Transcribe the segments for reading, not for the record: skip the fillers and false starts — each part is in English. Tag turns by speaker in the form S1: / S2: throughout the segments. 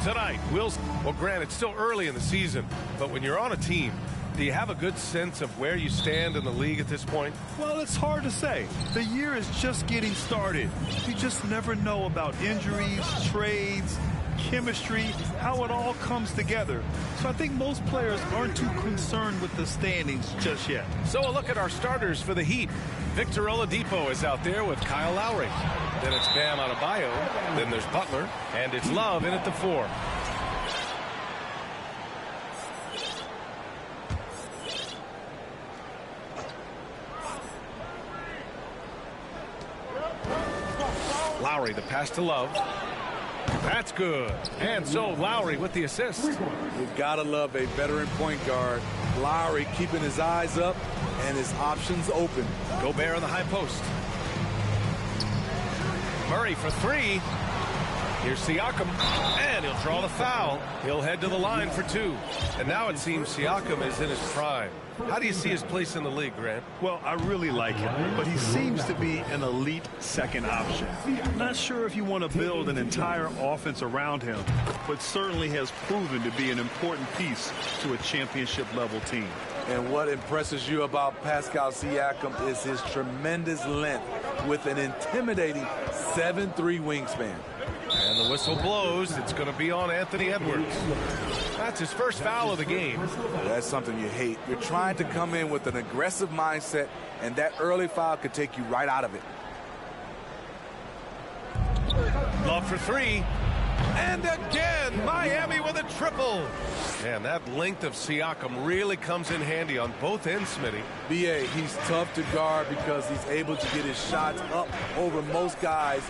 S1: tonight. Well, Grant, it's still early in the season, but when you're on a team, do you have a good sense of where you stand in the league at this point?
S2: Well, it's hard to say. The year is just getting started. You just never know about injuries, trades, chemistry, how it all comes together. So I think most players aren't too concerned with the standings just yet.
S1: So a look at our starters for the Heat. Victor Oladipo is out there with Kyle Lowry. Then it's Bam Adebayo. Then there's Butler. And it's Love in at the 4. Lowry, the pass to Love. That's good. And so Lowry with the assist.
S3: You've got to love a veteran point guard. Lowry keeping his eyes up and his options open.
S1: Gobert on the high post. Murray for 3. Here's Siakam, and he'll draw the foul. He'll head to the line for 2. And now it seems Siakam is in his prime. How do you see his place in the league, Grant?
S2: Well, I really like him, but he seems to be an elite second option. Not sure if you want to build an entire offense around him, but certainly has proven to be an important piece to a championship-level team.
S3: And what impresses you about Pascal Siakam is his tremendous length with an intimidating 7'3" wingspan.
S1: And the whistle blows. It's going to be on Anthony Edwards. That's his first foul of the game.
S3: That's something you hate. You're trying to come in with an aggressive mindset, and that early foul could take you right out of it.
S1: Love for 3. And again, Miami with a triple. And that length of Siakam really comes in handy on both ends, Smitty.
S3: B.A., he's tough to guard because he's able to get his shots up over most guys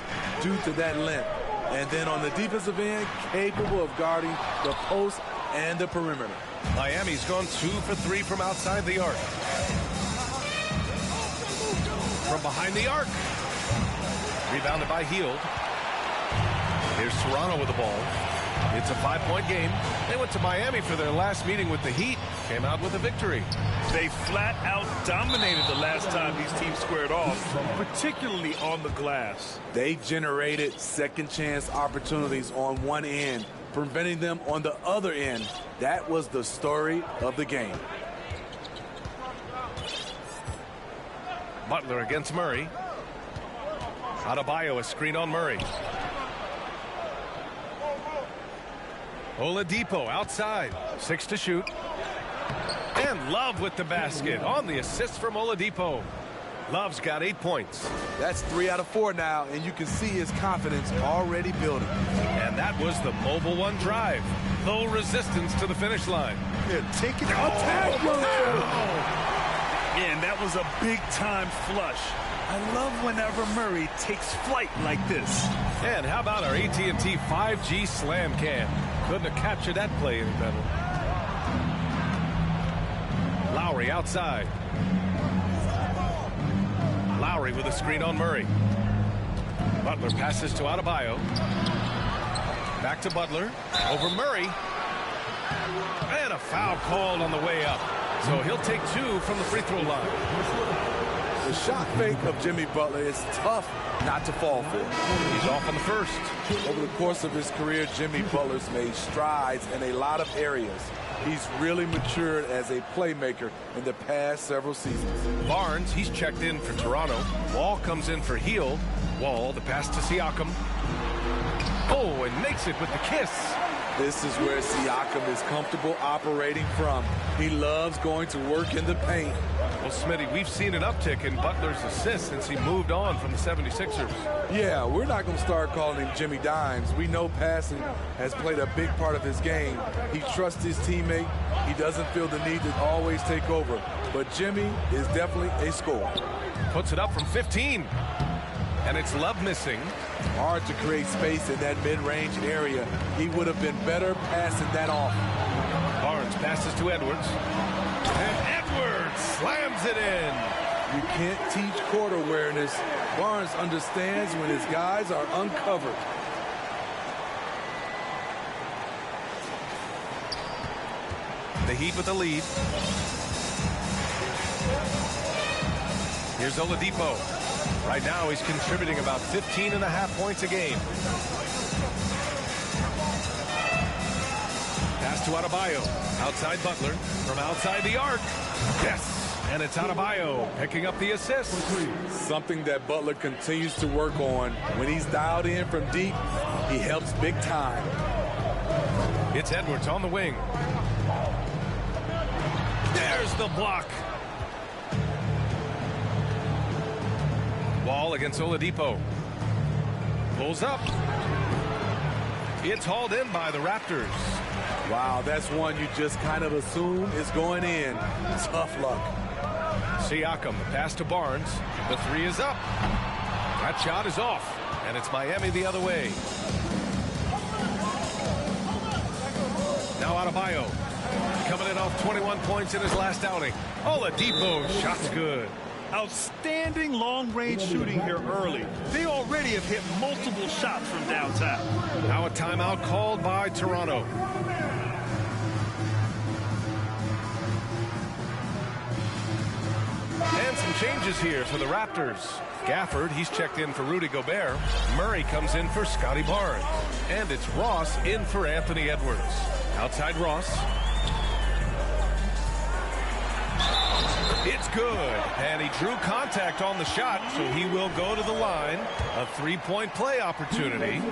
S3: due to that length. And then on the defensive end, capable of guarding the post and the perimeter.
S1: Miami's gone 2 for 3 from outside the arc. From behind the arc. Rebounded by Hield. Here's Toronto with the ball. It's a 5-point game. They went to Miami for their last meeting with the Heat. Came out with a victory.
S2: They flat out dominated the last time these teams squared off, particularly on the glass.
S3: They generated second chance opportunities on one end, preventing them on the other end. That was the story of the game.
S1: Butler against Murray. Adebayo, a screen on Murray. Oladipo outside. 6 to shoot. And Love with the basket on the assist from Oladipo. Love's got 8 points.
S3: That's 3 out of 4 now, and you can see his confidence already building.
S1: And that was the Mobile One drive. Low resistance to the finish line.
S2: Yeah, take it. Attack! Yeah, and that was a big-time flush. I love whenever Murray takes flight like this.
S1: And how about our AT&T 5G Slam Cam? Couldn't have captured that play any better. Lowry outside. Lowry with a screen on Murray. Butler passes to Adebayo. Back to Butler. Over Murray. And a foul called on the way up. So he'll take 2 from the free throw line.
S3: The shot fake of Jimmy Butler is tough not to fall for.
S1: He's off on the first.
S3: Over the course of his career, Jimmy Butler's made strides in a lot of areas. He's really matured as a playmaker in the past several seasons.
S1: Barnes, he's checked in for Toronto. Wall comes in for Hield. Wall, the pass to Siakam. Oh, and makes it with the kiss.
S3: This is where Siakam is comfortable operating from. He loves going to work in the paint.
S1: Well, Smitty, we've seen an uptick in Butler's assists since he moved on from the 76ers.
S3: Yeah, we're not going to start calling him Jimmy Dimes. We know passing has played a big part of his game. He trusts his teammate. He doesn't feel the need to always take over. But Jimmy is definitely a scorer.
S1: Puts it up from 15. And it's Love missing.
S3: Hard to create space in that mid-range area. He would have been better passing that off.
S1: Barnes passes to Edwards. And Edwards slams it in.
S3: You can't teach court awareness. Barnes understands when his guys are uncovered.
S1: The Heat with the lead. Here's Oladipo. Right now he's contributing about 15.5 points a game. Pass to Adebayo. Outside Butler. From outside the arc. Yes. And it's Adebayo picking up the assist.
S3: Something that Butler continues to work on. When he's dialed in from deep, he helps big time.
S1: It's Edwards on the wing. There's the block. Wall against Oladipo. Pulls up. It's hauled in by the Raptors.
S3: Wow, that's one you just kind of assume is going in. Tough luck.
S1: Siakam, the pass to Barnes. The three is up. That shot is off. And it's Miami the other way. Now Adebayo. Coming in off 21 points in his last outing. Oladipo, shot's good.
S2: Outstanding long-range shooting here early. They already have hit multiple shots from downtown.
S1: Now a timeout called by Toronto. And some changes here for the Raptors. Gafford, he's checked in for Rudy Gobert. Murray comes in for Scotty Barnes. And it's Ross in for Anthony Edwards. Outside Ross. It's good. And he drew contact on the shot, so he will go to the line. A three-point play opportunity.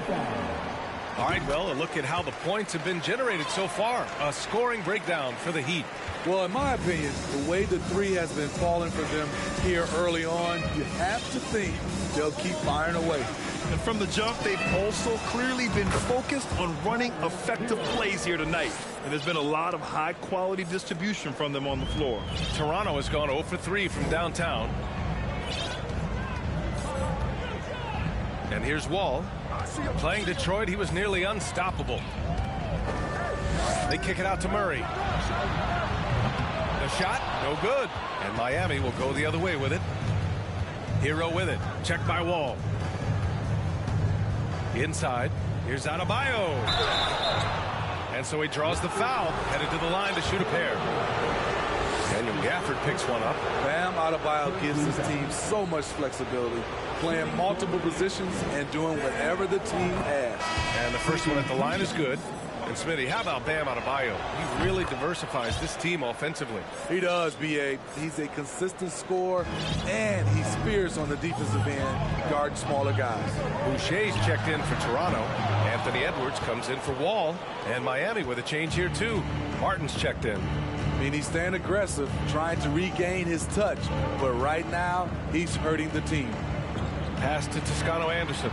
S1: All right, well, a look at how the points have been generated so far. A scoring breakdown for the Heat.
S3: Well, in my opinion, the way the three has been falling for them here early on, you have to think they'll keep firing away.
S2: And from the jump, they've also clearly been focused on running effective plays here tonight. And there's been a lot of high-quality distribution from them on the floor.
S1: Toronto has gone 0 for 3 from downtown. And here's Wall. Playing Detroit, he was nearly unstoppable. They kick it out to Murray. The shot, no good. And Miami will go the other way with it. Hero with it. Checked by Wall. Inside. Here's Adebayo. And so he draws the foul. Headed to the line to shoot a pair. Daniel Gafford picks one up.
S3: Bam Adebayo gives his team so much flexibility, playing multiple positions and doing whatever the team asks.
S1: And the first one at the line is good. And Smitty, how about Bam Adebayo? He really diversifies this team offensively.
S3: He does, B.A. He's a consistent scorer, and he spears on the defensive end, guarding smaller guys.
S1: Boucher's checked in for Toronto. Anthony Edwards comes in for Wall. And Miami with a change here, too. Martin's checked in.
S3: I mean, he's staying aggressive, trying to regain his touch. But right now, he's hurting the team.
S1: Pass to Toscano Anderson.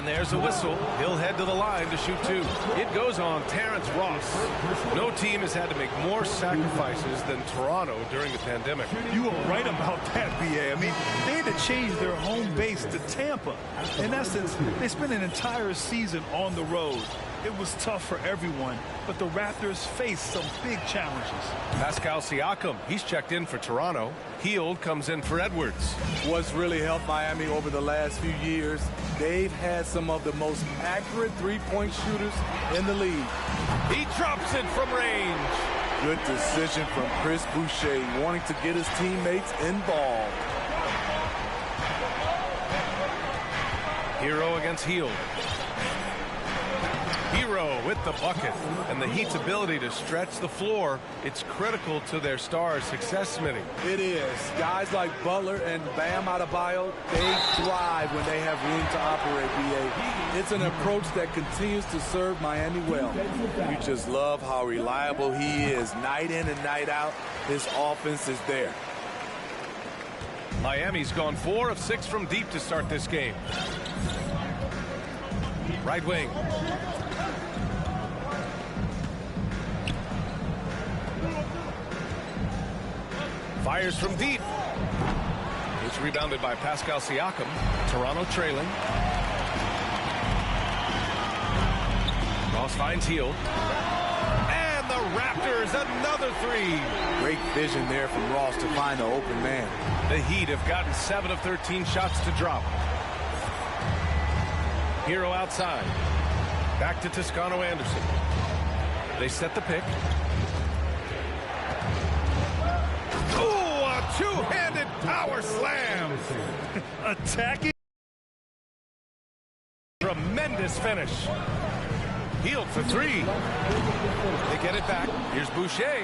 S1: There's a whistle. He'll head to the line to shoot two. It goes on Terrence Ross. No team has had to make more sacrifices than Toronto during the pandemic.
S2: You were right about that, B.A. I mean, they had to change their home base to Tampa. In essence, they spent an entire season on the road. It was tough for everyone, but the Raptors faced some big challenges.
S1: Pascal Siakam, he's checked in for Toronto. Hield comes in for Edwards.
S3: What's really helped Miami over the last few years, they've had some of the most accurate three-point shooters in the league.
S1: He drops it from range.
S3: Good decision from Chris Boucher, wanting to get his teammates involved.
S1: Hero against Hield. Hero with the bucket. And the Heat's ability to stretch the floor, it's critical to their stars' success, Smitty.
S3: It is. Guys like Butler and Bam Adebayo, they thrive when they have room to operate, B.A. It's an approach that continues to serve Miami well. You just love how reliable he is night in and night out. His offense is there.
S1: Miami's gone 4 of 6 from deep to start this game. Right wing. Fires from deep. It's rebounded by Pascal Siakam. Toronto trailing. Ross finds Hield. And the Raptors, another three.
S3: Great vision there from Ross to find the open man.
S1: The Heat have gotten 7 of 13 shots to drop. Hero outside. Back to Toscano Anderson. They set the pick. Ooh, a two-handed Power slam.
S2: Attacking.
S1: Tremendous finish. Hield for three. They get it back. Here's Boucher.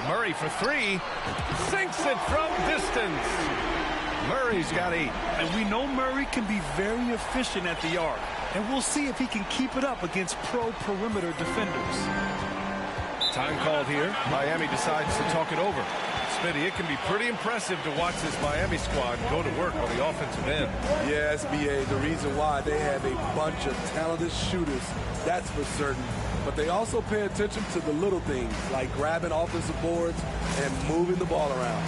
S1: Murray for three. Sinks it from distance. Murray's got 8.
S2: And we know Murray can be very efficient at the arc. And we'll see if he can keep it up against pro perimeter defenders.
S1: Time called here. Miami decides to talk it over. Smitty, it can be pretty impressive to watch this Miami squad go to work on the offensive end.
S3: Yes, BA, the reason why they have a bunch of talented shooters, that's for certain. But they also pay attention to the little things, like grabbing offensive boards and moving the ball around.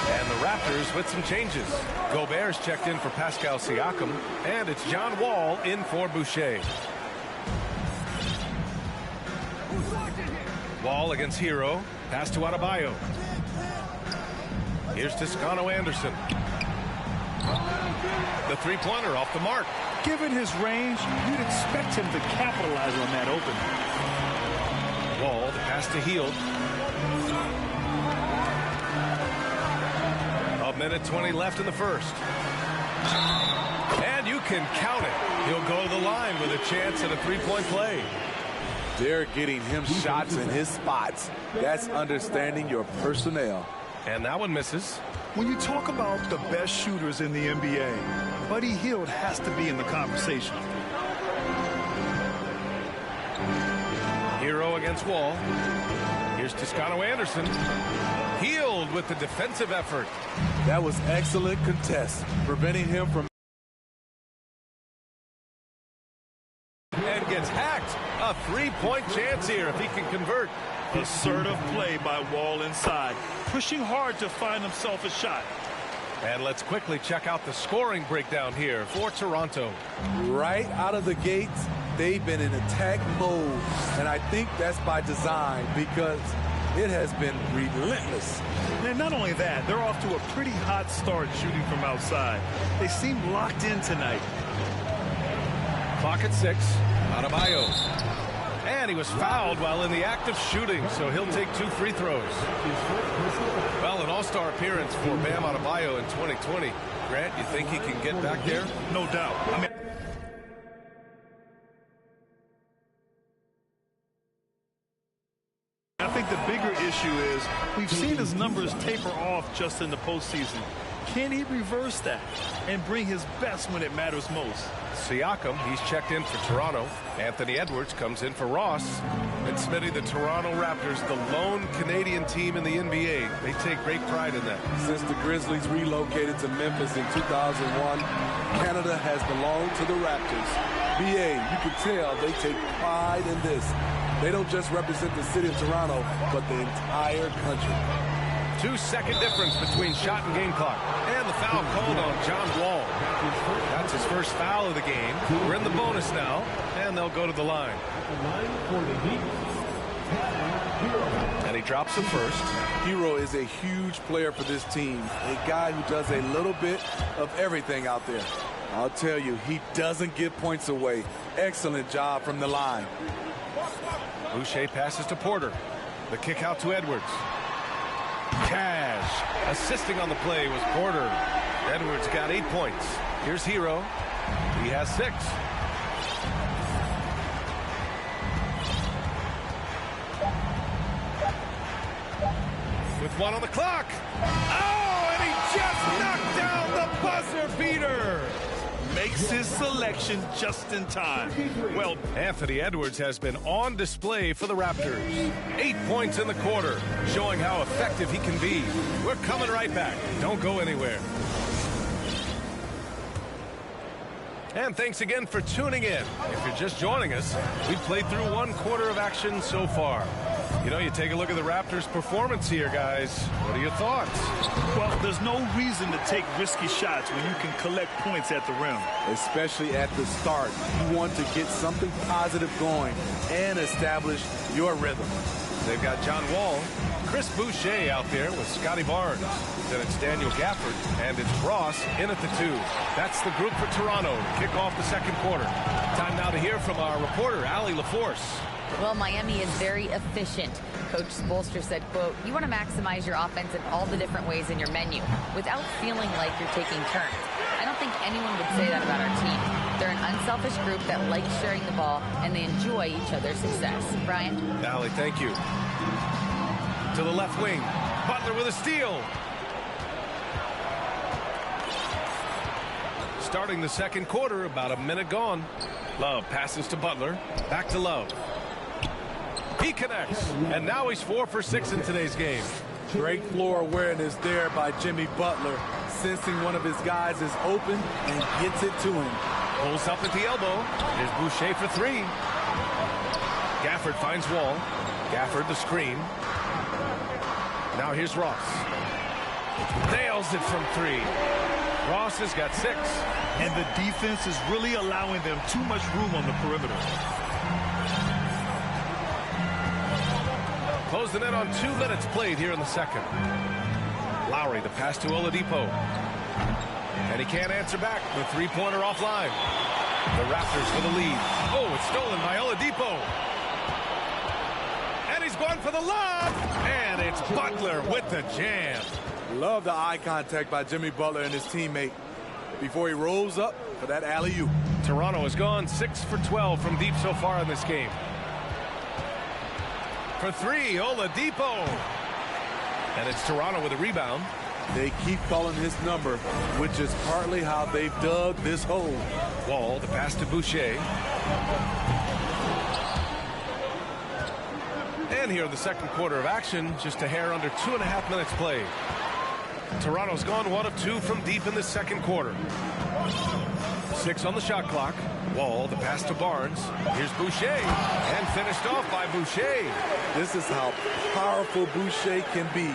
S1: And the Raptors with some changes. Gobert's checked in for Pascal Siakam, and it's John Wall in for Boucher. Wall against Hero. Pass to Adebayo. Here's Toscano Anderson. The three-pointer off the mark.
S2: Given his range, you'd expect him to capitalize on that opening.
S1: Wall, the pass to Hield. A minute 20 left in the first. And you can count it. He'll go to the line with a chance at a three-point play.
S3: They're getting him shots in his spots. That's understanding your personnel.
S1: And that one misses.
S2: When you talk about the best shooters in the NBA, Buddy Hield has to be in the conversation.
S1: Hero against Wall. Here's Toscano Anderson. Hield with the defensive effort.
S3: That was excellent contest, preventing him from...
S1: And gets hacked. A three-point chance here if he can convert.
S2: Assertive play by Wall inside, pushing hard to find himself a shot.
S1: And let's quickly check out the scoring breakdown here for Toronto.
S3: Right out of the gates, they've been in attack mode. And I think that's by design because it has been relentless.
S2: And not only that, they're off to a pretty hot start shooting from outside. They seem locked in tonight.
S1: Clock at 6. Adebayo. And he was fouled while in the act of shooting, so he'll take 2 free throws. Well, an all-star appearance for Bam Adebayo in 2020. Grant, you think he can get back there?
S2: No doubt. I think the bigger issue is we've seen his numbers taper off just in the postseason. Can he reverse that and bring his best when it matters most?
S1: Siakam, he's checked in for Toronto. Anthony Edwards comes in for Ross. And Smitty, the Toronto Raptors, the lone Canadian team in the NBA. They take great pride in that.
S3: Since the Grizzlies relocated to Memphis in 2001, Canada has belonged to the Raptors. BA, you can tell they take pride in this. They don't just represent the city of Toronto, but the entire country.
S1: 2-second difference between shot and game clock. And the foul called on John Wall. That's his first foul of the game. We're in the bonus now, and they'll go to the line. And he drops him first.
S3: Hero is a huge player for this team. A guy who does a little bit of everything out there. I'll tell you, he doesn't give points away. Excellent job from the line.
S1: Boucher passes to Porter. The kick out to Edwards. Cash. Assisting on the play was Porter. Edwards got 8 points. Here's Hero. He has 6. With 1 on the clock. Oh, and he just knocked down the buzzer beater.
S2: Makes his selection just in time. Well,
S1: Anthony Edwards has been on display for the Raptors. 8 points in the quarter, showing how effective he can be. We're coming right back. Don't go anywhere. And thanks again for tuning in. If you're just joining us, we've played through 1 quarter of action so far. You know, you take a look at the Raptors' performance here, guys. What are your thoughts?
S2: Well, there's no reason to take risky shots when you can collect points at the rim.
S3: Especially at the start. You want to get something positive going and establish your rhythm.
S1: They've got John Wall. Chris Boucher out there with Scotty Barnes. Then it's Daniel Gafford, and it's Ross in at the 2. That's the group for Toronto to kick off the second quarter. Time now to hear from our reporter, Allie LaForce.
S4: Well, Miami is very efficient. Coach Spoelstra said, quote, "You want to maximize your offense in all the different ways in your menu without feeling like you're taking turns." I don't think anyone would say that about our team. They're an unselfish group that likes sharing the ball, and they enjoy each other's success. Brian?
S1: Allie, thank you. To the left wing. Butler with a steal. Starting the second quarter, about a minute gone. Love passes to Butler. Back to Love. He connects, and now he's 4 for 6 in today's game.
S3: Great floor awareness there by Jimmy Butler, sensing one of his guys is open and gets it to him.
S1: Pulls up at the elbow. Here's Boucher for 3. Gafford finds Wall. Gafford the screen. Now here's Ross. Nails it from 3. Ross has got 6.
S2: And the defense is really allowing them too much room on the perimeter.
S1: Closing in on 2 minutes played here in the second. Lowry, the pass to Oladipo. And he can't answer back. The three-pointer offline. The Raptors with the lead. Oh, it's stolen by Oladipo. And he's going for the lob. And it's Butler with the jam.
S3: Love the eye contact by Jimmy Butler and his teammate before he rolls up for that alley-oop.
S1: Toronto has gone 6 for 12 from deep so far in this game. For 3, Oladipo. And it's Toronto with a rebound.
S3: They keep calling his number, which is partly how they've dug this hole.
S1: Wall, the pass to Boucher. And here in the second quarter of action, just a hair under 2.5 minutes played. Toronto's gone 1 of 2 from deep in the second quarter. 6 on the shot clock. Wall, the pass to Barnes. Here's Boucher. And finished off by Boucher.
S3: This is how powerful Boucher can be,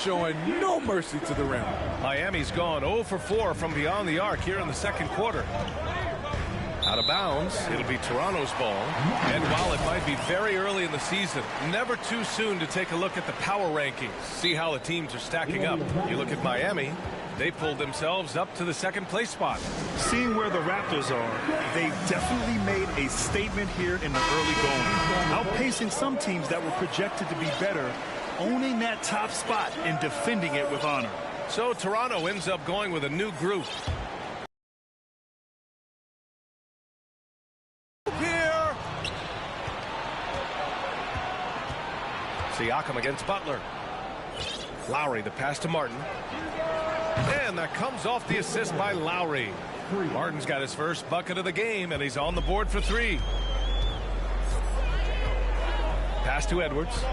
S3: showing no mercy to the rim.
S1: Miami's gone 0 for 4 from beyond the arc here in the second quarter. Out of bounds, it'll be Toronto's ball. And while it might be very early in the season, never too soon to take a look at the power rankings, see how the teams are stacking up. You look at Miami, they pulled themselves up to the second place spot.
S2: Seeing where the Raptors are, they definitely made a statement here in the early going, outpacing some teams that were projected to be better, owning that top spot and defending it with honor.
S1: So Toronto ends up going with a new group. Here. Siakam against Butler. Lowry, the pass to Martin. And that comes off the assist by Lowry. Martin's got his first bucket of the game, and he's on the board for 3. Pass to Edwards.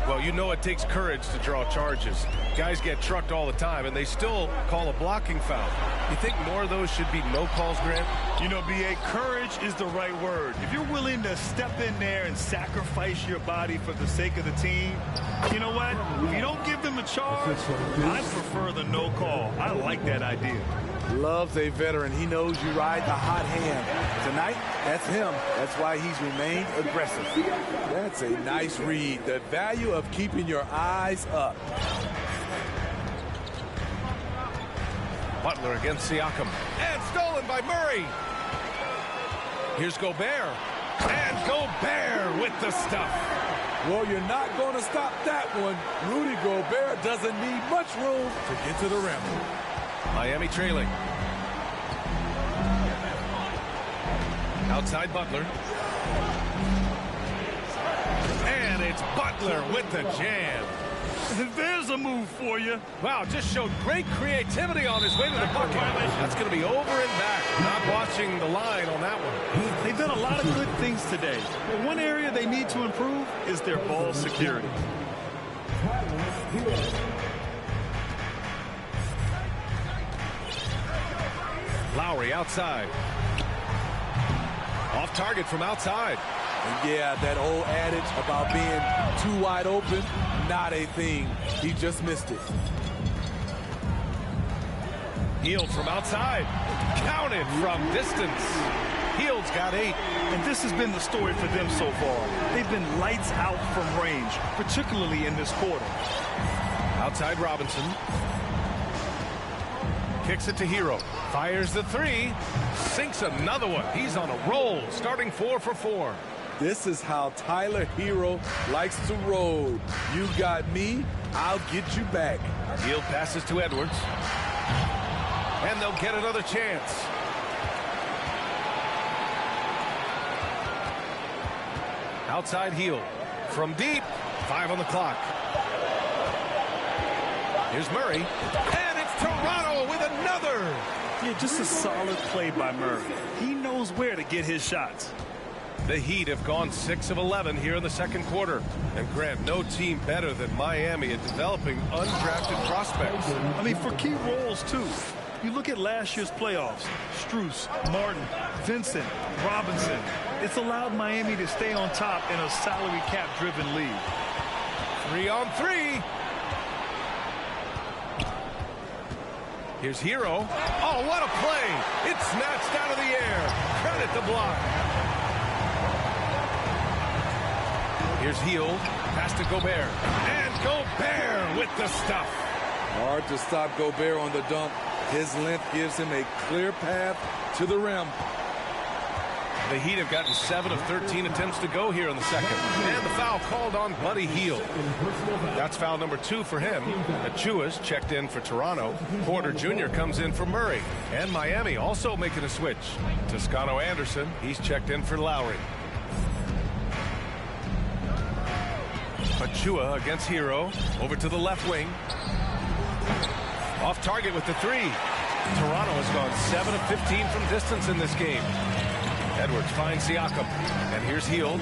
S1: Well, you know it takes courage to draw charges. Guys get trucked all the time, and they still call a blocking foul. You think more of those should be no calls, Grant?
S2: You know, B.A., courage is the right word. If you're willing to step in there and sacrifice your body for the sake of the team, you know what? If you don't give them a charge, I prefer the no call. I like that idea.
S3: Love's a veteran. He knows you ride the hot hand. Tonight, that's him. That's why he's remained aggressive. That's a nice read. The value of keeping your eyes up.
S1: Butler against Siakam. And stolen by Murray. Here's Gobert. And Gobert with the stuff.
S3: Well, you're not going to stop that one. Rudy Gobert doesn't need much room to get to the rim.
S1: Miami trailing. Outside Butler. And it's Butler with the jam.
S2: There's a move for you.
S1: Wow, just showed great creativity on his way to the bucket. That's going to be over and back. Not watching the line on that one.
S2: They've done a lot of good things today. But one area they need to improve is their ball security.
S1: Lowry outside. Off target from outside.
S3: And yeah, that old adage about being too wide open, not a thing. He just missed it.
S1: Hield from outside. Counted from distance. Hield's got 8.
S2: And this has been the story for them so far. They've been lights out from range, particularly in this quarter.
S1: Outside Robinson. Kicks it to Hero. Fires the 3. Sinks another one. He's on a roll, starting 4 for 4.
S3: This is how Tyler Hero likes to roll. You got me, I'll get you back.
S1: Hield passes to Edwards. And they'll get another chance. Outside Hield. From deep. 5 on the clock. Here's Murray. And it's Toronto with another.
S2: Yeah, just a solid play by Murray. He knows where to get his shots.
S1: The Heat have gone 6 of 11 here in the second quarter. And Grant, no team better than Miami at developing undrafted prospects.
S2: I mean, for key roles, too. You look at last year's playoffs. Strus, Martin, Vincent, Robinson. It's allowed Miami to stay on top in a salary cap-driven league.
S1: 3 on 3. Here's Hero. Oh, what a play. It's snatched out of the air. Credit the block. Here's Hield. Pass to Gobert. And Gobert with the stuff.
S3: Hard to stop Gobert on the dunk. His length gives him a clear path to the rim.
S1: The Heat have gotten 7 of 13 attempts to go here in the second. And the foul called on Buddy Hield. That's foul number 2 for him. Achua's checked in for Toronto. Porter Jr. comes in for Murray. And Miami also making a switch. Toscano Anderson, he's checked in for Lowry. Achua against Hero. Over to the left wing. Off target with the 3. Toronto has gone 7 of 15 from distance in this game. Edwards finds Siakam. And here's Hield.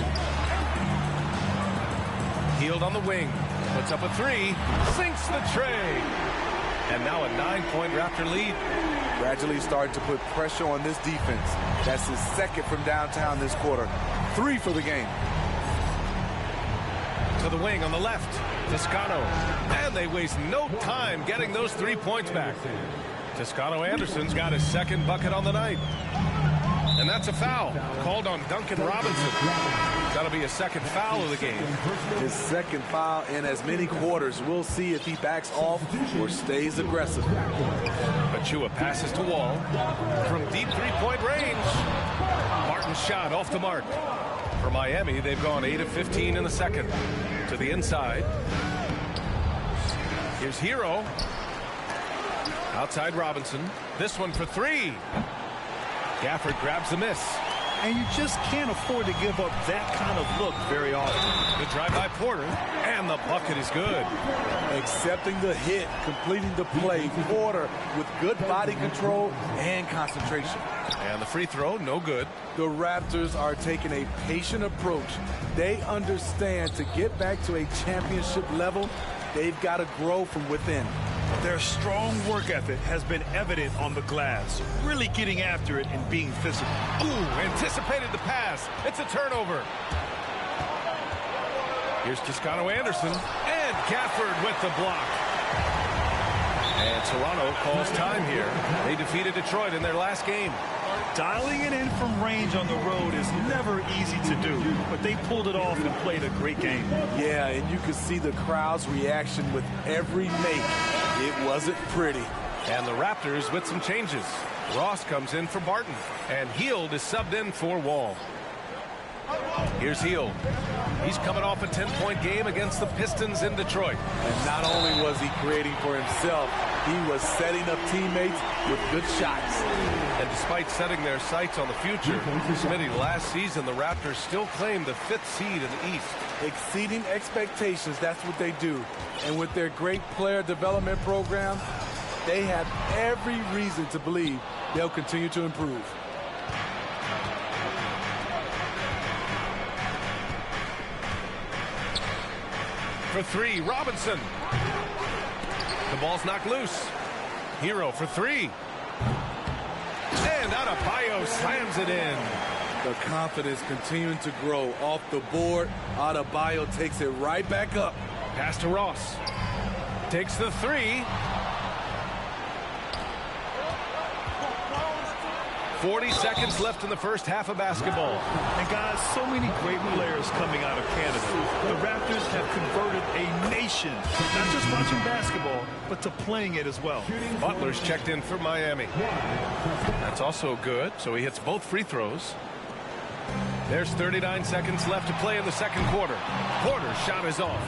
S1: Hield on the wing. Puts up a 3. Sinks the tray. And now a 9-point Raptor lead.
S3: Gradually starting to put pressure on this defense. That's his second from downtown this quarter. 3 for the game.
S1: To the wing on the left. Toscano. And they waste no time getting those 3 points back. Toscano Anderson's got his second bucket on the night. And that's a foul called on Duncan Robinson. That'll be a second foul of the game.
S3: His second foul in as many quarters. We'll see if he backs off or stays aggressive.
S1: Achua passes to Wall. From deep three-point range. Martin's shot off the mark. For Miami, they've gone 8 of 15 in the second. To the inside. Here's Hero. Outside Robinson. This one for 3. Gafford grabs the miss.
S2: And you just can't afford to give up that kind of look very often.
S1: The drive by Porter. And the bucket is good.
S3: Accepting the hit, completing the play. Porter with good body control and concentration.
S1: And the free throw, no good.
S3: The Raptors are taking a patient approach. They understand to get back to a championship level, they've got to grow from within.
S2: Their strong work ethic has been evident on the glass, really getting after it and being physical.
S1: Ooh, anticipated the pass. It's a turnover. Here's Toscano Anderson and Gafford with the block. And Toronto calls time here. They defeated Detroit in their last game.
S2: Dialing it in from range on the road is never easy to do, but they pulled it off and played a great game.
S3: Yeah, and you could see the crowd's reaction with every make. It wasn't pretty.
S1: And the Raptors with some changes. Ross comes in for Barton, and Hield is subbed in for Wall. Here's Hield. He's coming off a 10-point game against the Pistons in Detroit.
S3: And not only was he creating for himself, he was setting up teammates with good shots.
S1: And despite setting their sights on the future, Smitty, last season the Raptors still claimed the 5th seed in the East.
S3: Exceeding expectations, that's what they do. And with their great player development program, they have every reason to believe they'll continue to improve.
S1: For 3, Robinson. The ball's knocked loose. Hero for 3. And Adebayo slams it in.
S3: The confidence continuing to grow off the board. Adebayo takes it right back up.
S1: Pass to Ross. Takes the 3. 40 seconds left in the first half of basketball.
S2: And guys, so many great players coming out of Canada. The Raptors have converted a nation, not just watching basketball, but to playing it as well.
S1: Butler's checked in for Miami. That's also good, so he hits both free throws. There's 39 seconds left to play in the second quarter. Porter's shot is off.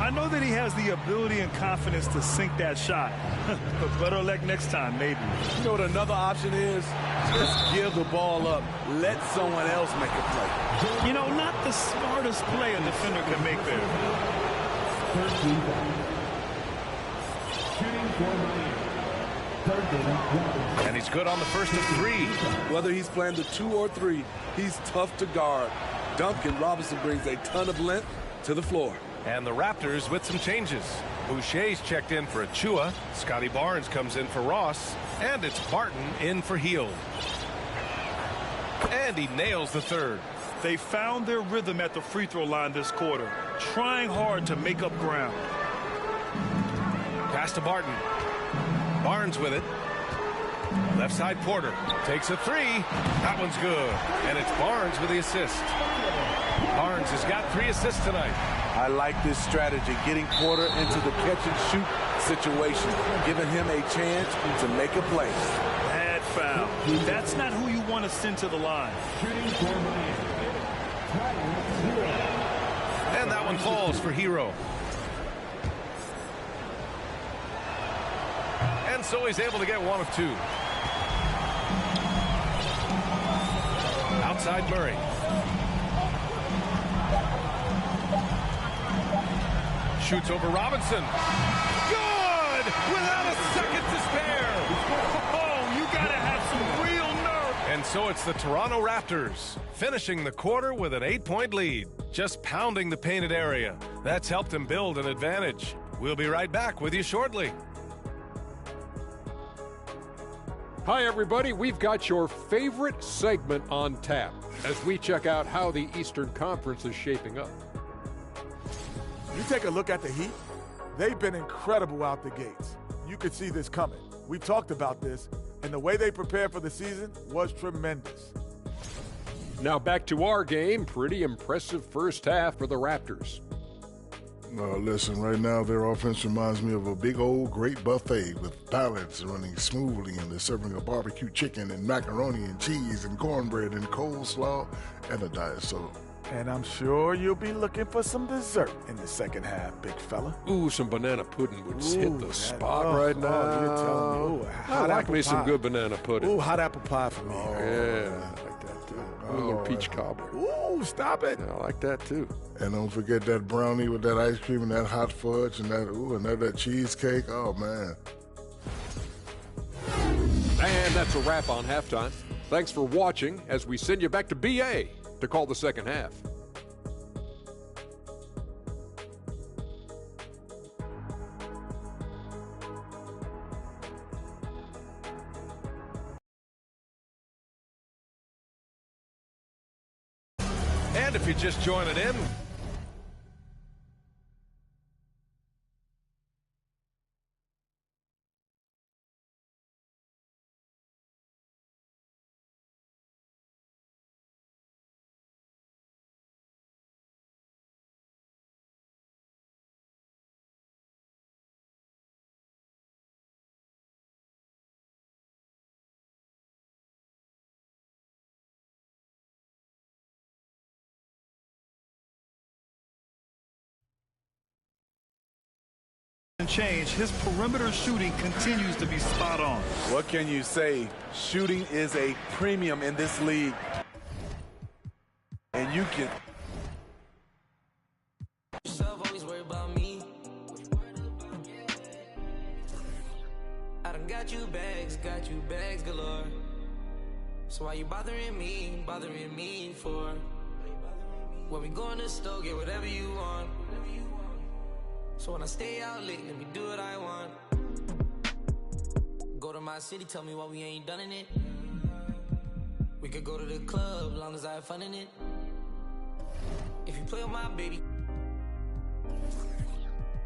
S2: I know that he has the ability and confidence to sink that shot, but better luck next time, maybe.
S3: You know what another option is? Just give the ball up. Let someone else make a play.
S2: You know, not the smartest play a defender can make there.
S1: And he's good on the first of three.
S3: Whether he's playing the 2 or 3, he's tough to guard. Duncan Robinson brings a ton of length to the floor.
S1: And the Raptors with some changes. Boucher's checked in for Achua. Scotty Barnes comes in for Ross. And it's Barton in for Hield. And he nails the third.
S2: They found their rhythm at the free throw line this quarter, trying hard to make up ground.
S1: Pass to Barton. Barnes with it. Left side Porter takes a three. That one's good. And it's Barnes with the assist. Barnes has got 3 assists tonight.
S3: I like this strategy, getting Porter into the catch-and-shoot situation, giving him a chance to make a play.
S2: Bad foul. That's not who you want to send to the line.
S1: And that one falls for Hero. And so he's able to get 1 of 2. Outside Murray. Shoots over Robinson. Good! Without a second to spare.
S2: Oh, you got to have some real nerve.
S1: And so it's the Toronto Raptors finishing the quarter with an 8-point lead. Just pounding the painted area. That's helped them build an advantage. We'll be right back with you shortly.
S5: Hi, everybody. We've got your favorite segment on tap as we check out how the Eastern Conference is shaping up.
S6: You take a look at the Heat, they've been incredible out the gates. You could see this coming. We talked about this, and the way they prepared for the season was tremendous.
S5: Now back to our game. Pretty impressive first half for the Raptors.
S7: Listen, right now their offense reminds me of a big old great buffet with pallets running smoothly, and they're serving a barbecue chicken and macaroni and cheese and cornbread and coleslaw and a diet soda.
S6: And I'm sure you'll be looking for some dessert in the second half, big fella.
S5: Ooh, some banana pudding would hit the spot right now.
S6: Oh, you're telling me. Ooh,
S5: I like me some good banana pudding.
S6: Ooh, hot apple pie for me.
S5: Yeah.
S6: I like that too.
S5: Ooh, a little peach cobbler.
S6: Ooh, stop it.
S5: Yeah, I like that too.
S7: And don't forget that brownie with that ice cream and that hot fudge and that cheesecake. Oh, man.
S5: And that's a wrap on halftime. Thanks for watching as we send you back to BA to call the second half.
S1: And if you're just joining in,
S2: change, his perimeter shooting continues to be spot on.
S3: What can you say? Shooting is a premium in this league. And you can...
S8: Always worry about me. I done got you bags galore. So why you bothering me for? When we go in the store, get whatever you want. So when I stay out late, let me do what I want. Go to my city, tell me why we ain't done in it. We could go to the club, long as I have fun in it. If you play with my baby.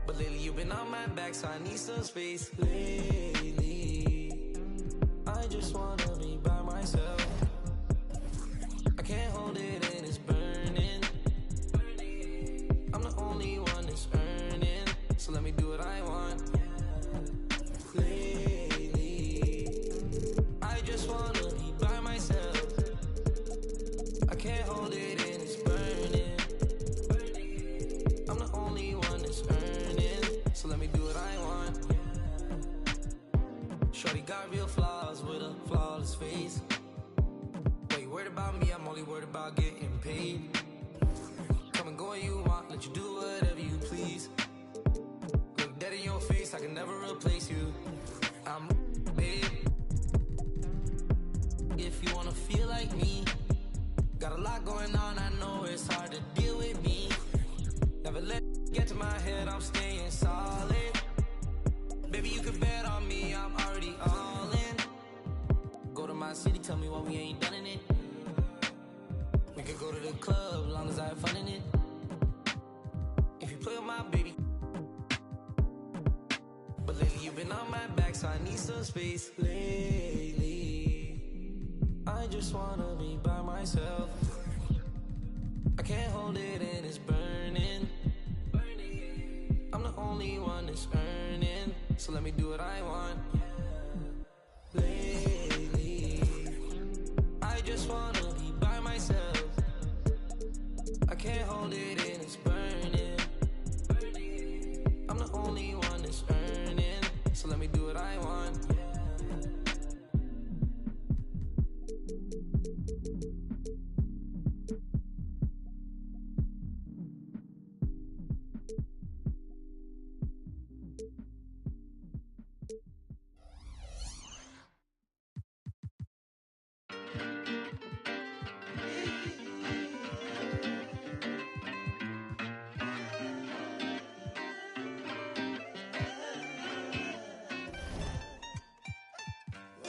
S8: But lately you've been on my back, so I need some space. Lately, I just wanna be by myself. Shorty got real flaws with a flawless face. But you worried about me, I'm only worried about getting paid. Come and go when you want, let you do whatever you please. Look dead in your face, I can never replace you. I'm babe. If you wanna feel like me, got a lot going on, I know it's hard to deal with me. Never let it get to my head, I'm staying solid. Baby, you can bet on me, I'm already all in. Go to my city, tell me why we ain't done in it. We could go to the club, long as I have fun in it. If you play with my baby. But lately you've been on my back, so I need some space. Lately, I just wanna be by myself. I can't hold it and it's burning. I'm the only one that's earning, so let me do what I want. Lately, I just wanna be by myself. I can't hold it and it's burning. I'm the only one that's earning, so let me do what I want.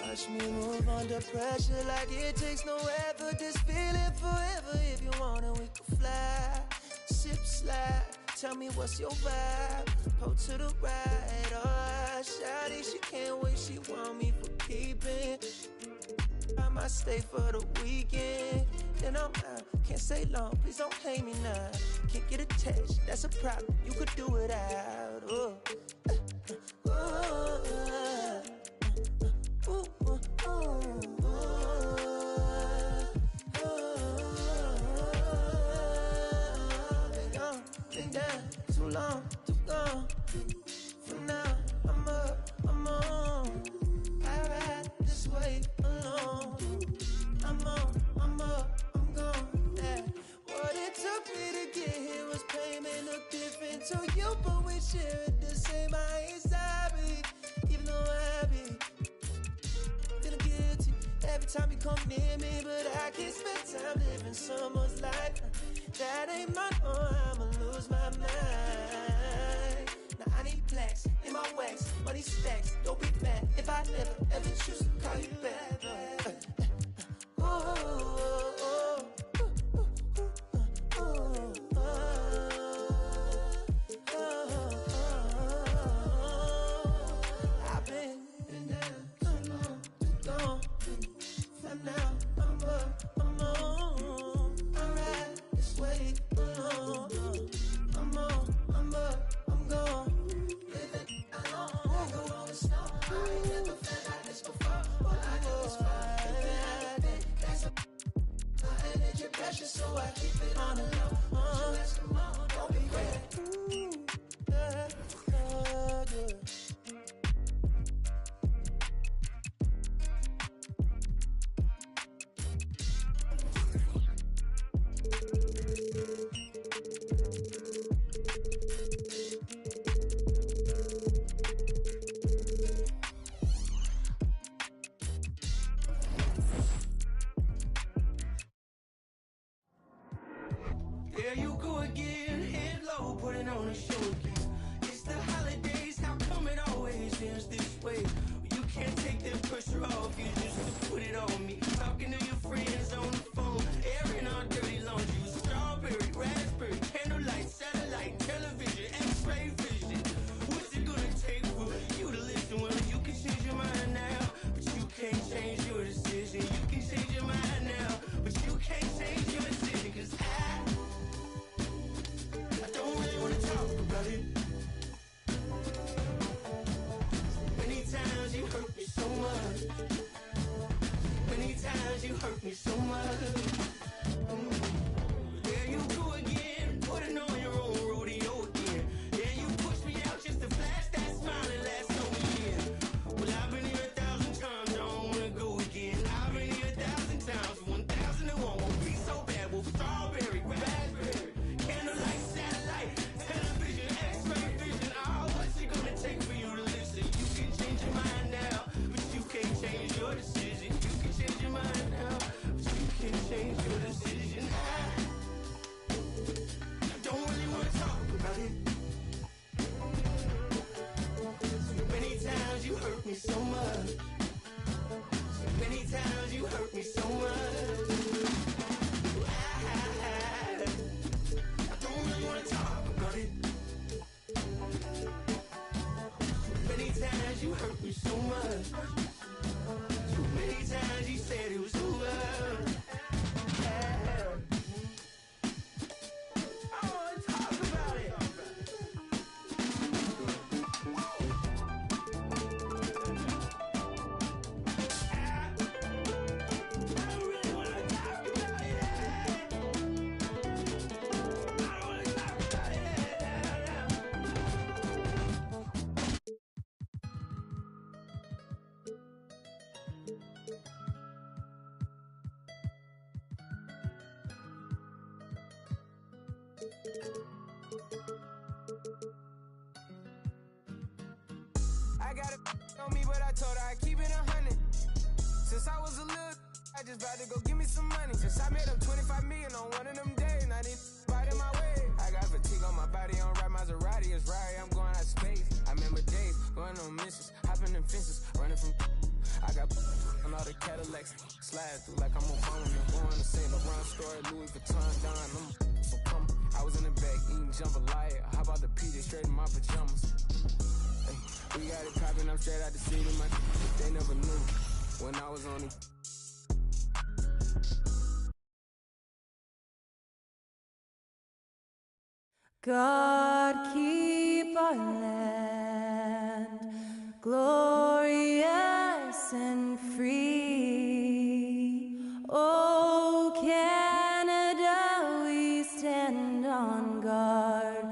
S9: Watch me move under pressure like it takes no effort. This feeling forever. If you wanna, we can fly. Sip, slide. Tell me what's your vibe. Pull to the right. Oh, shawty, she can't wait. She want me for keeping. I might stay for the weekend. Then I'm out. Can't stay long. Please don't hate me now. Can't get attached. That's a problem. You could do it out. Oh. Been down too long, too gone. For now, I'm up, I'm on. I ride this way alone. I'm on, I'm up, I'm gone. Yeah. What it took me to get here was pain, may look different to you, but we share it the same. I ain't sorry, even though I be feeling guilty every time you come near me, but I can't spend time living someone's life. That ain't my own, I'ma lose my mind. Now I need plaques in my wax, money stacks. Don't be mad if I never ever choose to call you back. I've been down too long, too gone. For now, I'm up, I'm on. I ride this way alone. I'm on, I'm up, I'm gone. Living alone, I go on the snow. I ain't never felt like this before. All I do is fall. That's a energy pressure, so I keep it on the low. Just come on, don't be ready. Yeah.
S8: There you go again, head low, putting on a show again. It's the holidays, how come it always ends this way? You can't take that pressure off, you just to put it on me. Talking to your friends on the phone, airing our dirty laundry. Strawberry, raspberry, candlelight, satellite, television, x-ray vision. What's it gonna take for you to listen? Well, you can change your mind now, but you can't change your decision. You can change your mind now, but you can't change your decision. Cause I don't really wanna talk about it. I told her I keep it 100. Since I was a little, I just about to go give me some money. Since I made up 25 million on one of them days, now they in my way. I got fatigue on my body, on ride Maserati, it's right, I'm going out of space. I remember days, going on missions, hopping in fences, running from I got on all the Cadillacs, slide through like I'm Obama, going to St. Laurent store, Louis Vuitton, Don, so come. I was in the back eating jambalaya, how about the PJ straight in my pajamas? Hey, we got it popping, I'm straight out the city, man. They never knew when I was on it.
S10: God keep our land glorious and free. Oh, Canada, we stand on guard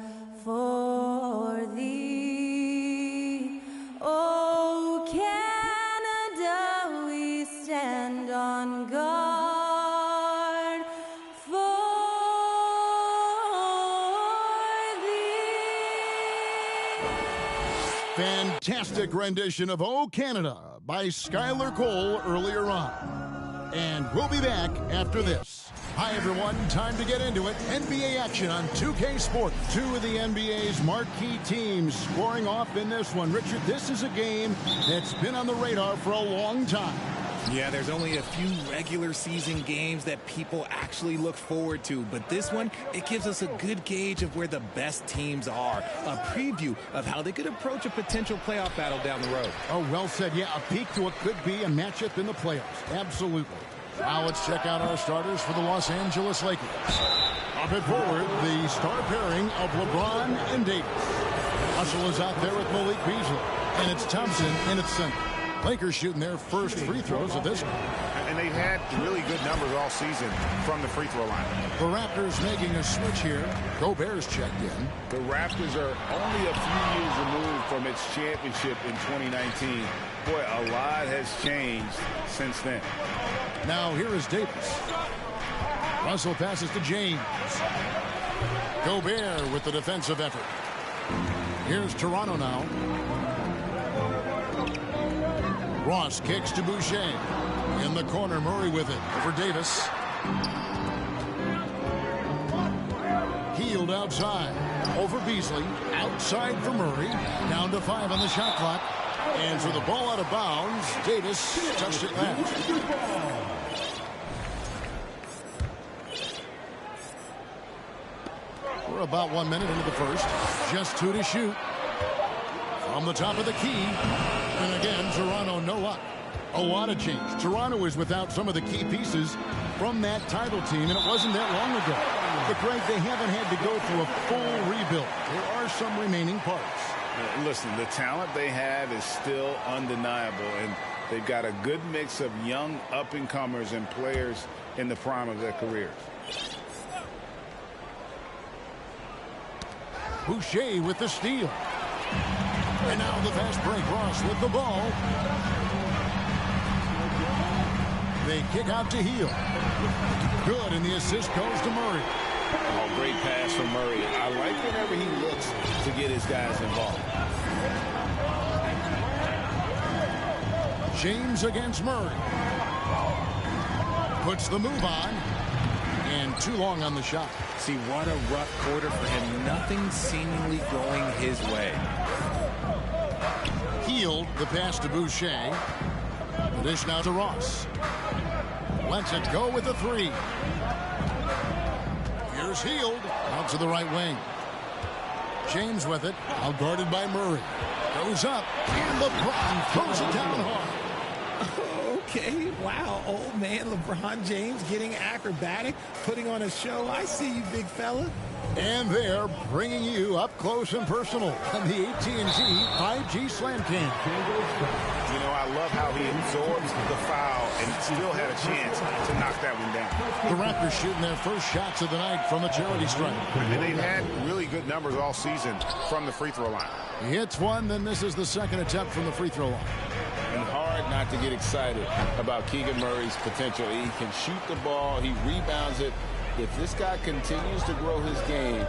S10: for thee. Oh, Canada, we stand on guard for
S11: Fantastic rendition of "Oh Canada" by Skylar Cole earlier on. And we'll be back after this. Hi, everyone. Time to get into it. NBA action on 2K Sports. Two of the NBA's marquee teams scoring off in this one. Richard, this is a game that's been on the radar for a long time.
S12: Yeah, there's only a few regular season games that people actually look forward to, but this one, it gives us a good gauge of where the best teams are, a preview of how they could approach a potential playoff battle down the road.
S11: Oh, well said. Yeah, a peek to what could be a matchup in the playoffs. Absolutely. Now let's check out our starters for the Los Angeles Lakers. Up and forward, the star pairing of LeBron and Davis. Russell is out there with Malik Beasley, and it's Thompson in its center. Lakers shooting their first free throws of this one.
S13: And they've had really good numbers all season from the free throw line.
S11: The Raptors making a switch here. Gobert's checked in.
S13: The Raptors are only a few years removed from its championship in 2019. Boy, a lot has changed since then.
S11: Now here is Davis. Russell passes to James. Gobert with the defensive effort. Here's Toronto now. Ross kicks to Boucher. In the corner, Murray with it. For Davis. Hield outside. Over Beasley. Outside for Murray. Down to 5 on the shot clock. And for the ball out of bounds, Davis touched it last. We're about 1 minute into the first. Just 2 to shoot. From the top of the key. And again, Toronto no luck. A lot of change. Toronto is without some of the key pieces from that title team, and it wasn't that long ago. But, Greg, they haven't had to go through a full rebuild. There are some remaining parts.
S13: Listen, the talent they have is still undeniable, and they've got a good mix of young up-and-comers and players in the prime of their careers.
S11: Boucher with the steal. And now the fast break. Ross with the ball. They kick out to Hield. Good, and the assist goes to Murray.
S13: Oh, great pass from Murray. I like whenever he looks to get his guys involved.
S11: James against Murray. Puts the move on. And too long on the shot.
S12: See, what a rough quarter for him. Nothing seemingly going his way.
S11: Hield the pass to Boucher. The dish now to Ross. Lets it go with the 3. Here's Hield out to the right wing. James with it. Now guarded by Murray. Goes up. And LeBron throws it down hard.
S12: Okay, wow, old man LeBron James getting acrobatic, putting on a show. I see you, big fella.
S11: And they're bringing you up close and personal on the AT&T 5G Slam Cam.
S13: You know, I love how he absorbs the foul and still had a chance to knock that one down.
S11: The Raptors shooting their first shots of the night from the charity stripe.
S13: And they've had really good numbers all season from the free throw line.
S11: He hits one, then this is the second attempt from the free throw line.
S13: And hard not to get excited about Keegan Murray's potential. He can shoot the ball. He rebounds it. If this guy continues to grow his game,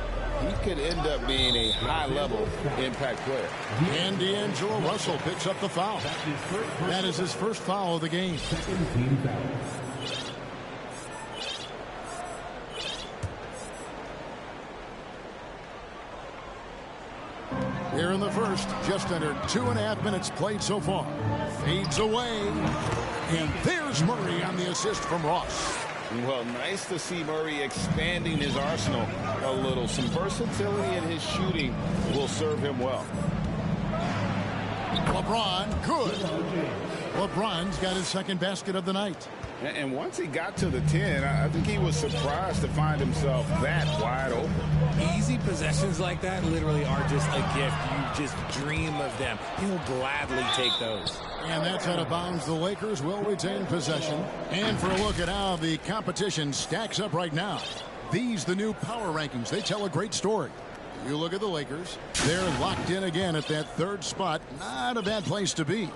S13: he could end up being a high-level impact player.
S11: And D'Angelo Russell picks up the foul. That is his first foul of the game. Here in the first, just under 2.5 minutes played so far. Fades away. And there's Murray on the assist from Ross.
S13: Well, nice to see Murray expanding his arsenal a little. Some versatility in his shooting will serve him well.
S11: LeBron, good. LeBron's got his second basket of the night.
S13: And once he got to the 10, I think he was surprised to find himself that wide open.
S12: Easy possessions like that literally are just a gift. You just dream of them. He'll gladly take those.
S11: And that's out of bounds. The Lakers will retain possession. And for a look at how the competition stacks up right now. These, the new power rankings, they tell a great story. You look at the Lakers. They're locked in again at that third spot. Not a bad place to be.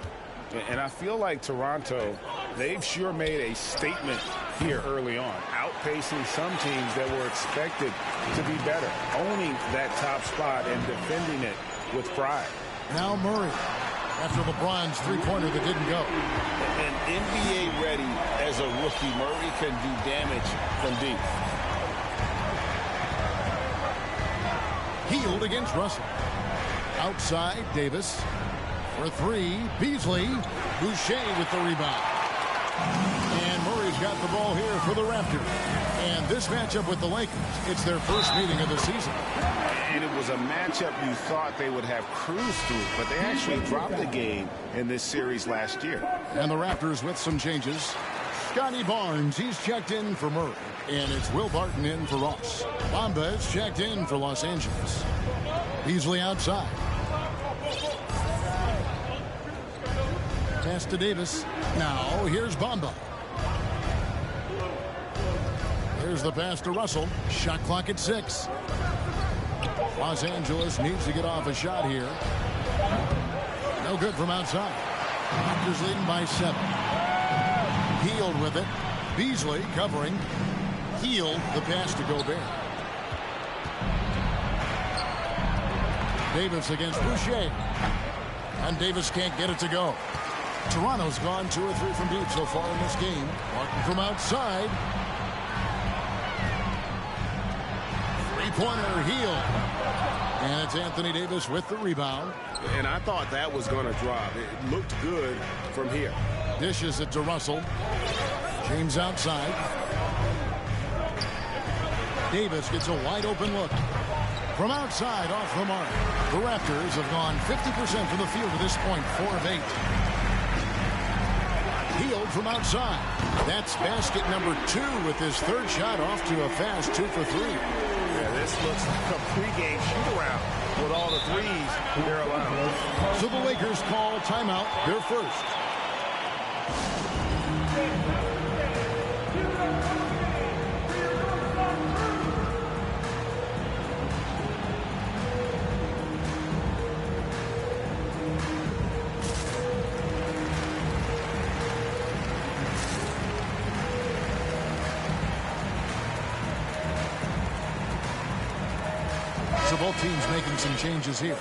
S13: And I feel like Toronto, they've sure made a statement here early on, outpacing some teams that were expected to be better, owning that top spot and defending it with pride.
S11: Now Murray, after LeBron's three-pointer that didn't go.
S13: And NBA ready as a rookie, Murray can do damage from deep.
S11: Healed against Russell. Outside, Davis. For three, Beasley. Boucher with the rebound. And Murray's got the ball here for the Raptors. And this matchup with the Lakers, it's their first meeting of the season.
S13: And it was a matchup you thought they would have cruised through, but they actually dropped the game in this series last year.
S11: And the Raptors with some changes. Scotty Barnes, he's checked in for Murray. And it's Will Barton in for Ross. Bamba is checked in for Los Angeles. Beasley outside. Pass to Davis. Now here's Bamba. Here's the pass to Russell. Shot clock at 6. Los Angeles needs to get off a shot here. No good from outside. Raptors leading by 7. Healed with it. Beasley covering. Healed the pass to Gobert. Davis against Boucher. And Davis can't get it to go. Toronto's gone 2 or 3 from deep so far in this game. Martin from outside. Three-pointer Healed. And it's Anthony Davis with the rebound.
S1: And I thought that was going to drop. It looked good from here.
S11: Dishes it to Russell. James outside. Davis gets a wide open look. From outside, off the mark. The Raptors have gone 50% from the field to this point, 4 of 8. Healed from outside. That's basket number 2 with his third shot off to a fast 2 for 3.
S1: Yeah, this looks like a pregame shoot-around with all the threes they're allowed.
S11: So the Lakers call timeout, their first. So both teams making some changes here.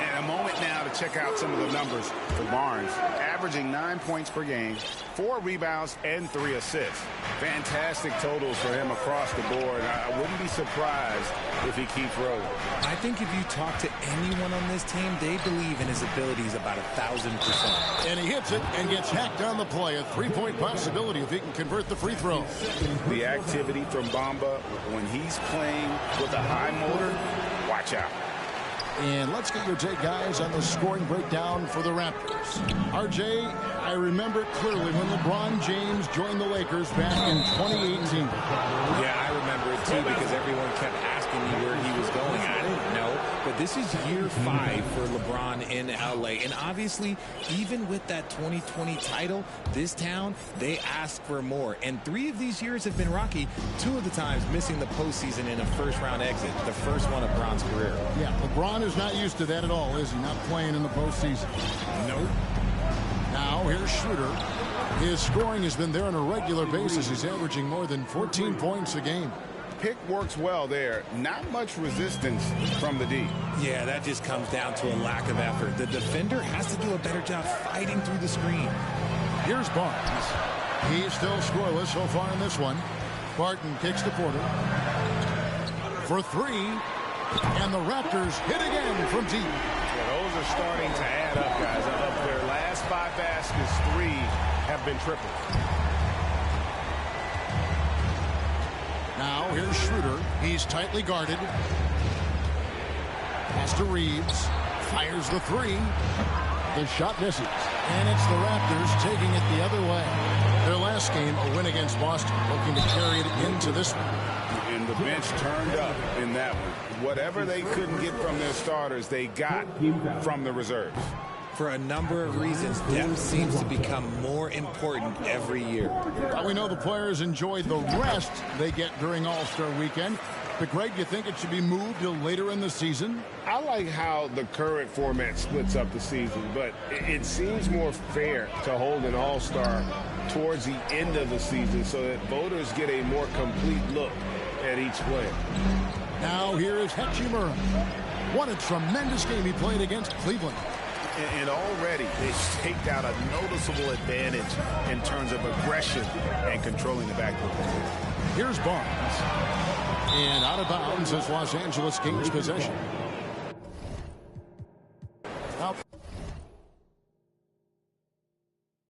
S13: And a moment now to check out some of the numbers for Barnes. Averaging 9 points per game, 4 rebounds, and 3 assists. Fantastic totals for him across the board. I wouldn't be surprised if he keeps rolling.
S12: I think if you talk to anyone on this team, they believe in his abilities about 1,000%.
S11: And he hits it and gets hacked on the play. A 3-point possibility if he can convert the free throw.
S13: The activity from Bamba when he's playing with a high motor, watch out.
S11: And let's get your take, guys, on the scoring breakdown for the Raptors. RJ, I remember clearly when LeBron James joined the Lakers back in 2018.
S12: Yeah, I remember it too because everyone kept asking me where he was going. I didn't know, but this is year 5 for LeBron in LA. And obviously, even with that 2020 title, this town, they ask for more. And 3 of these years have been rocky, 2 of the times missing the postseason in a first-round exit, the first one of Bron's career.
S11: Yeah, LeBron is not used to that at all, is he? Not playing in the postseason.
S12: Nope.
S11: Now, here's Schroeder. His scoring has been there on a regular basis. He's averaging more than 14 points a game.
S13: pick works well there. Not much resistance from the D.
S12: Yeah, that just comes down to a lack of effort. The defender has to do a better job fighting through the screen.
S11: Here's Barnes. He's still scoreless so far in this one. Barton kicks to Porter. For three. And the Raptors hit again from deep.
S1: Yeah, those are starting to add up, guys. Of their last 5 baskets, 3 have been triple.
S11: Now here's Schroeder. He's tightly guarded. Pass to Reeves. Fires the 3. The shot misses. And it's the Raptors taking it the other way. Their last game, a win against Boston, looking to carry it into this one.
S13: And the bench turned up in that one. Whatever they couldn't get from their starters, they got from the reserves.
S12: For a number of reasons, depth seems to become more important every year.
S11: Well, we know the players enjoy the rest they get during All-Star Weekend. But, Greg, you think it should be moved till later in the season?
S1: I like how the current format splits up the season, but it seems more fair to hold an All-Star towards the end of the season so that voters get a more complete look at each player.
S11: Now here is Hachimura. What a tremendous game he played against Cleveland.
S1: And already they've taken out a noticeable advantage in terms of aggression and controlling the backcourt.
S11: Here's Barnes. And out of bounds as Los Angeles gains possession.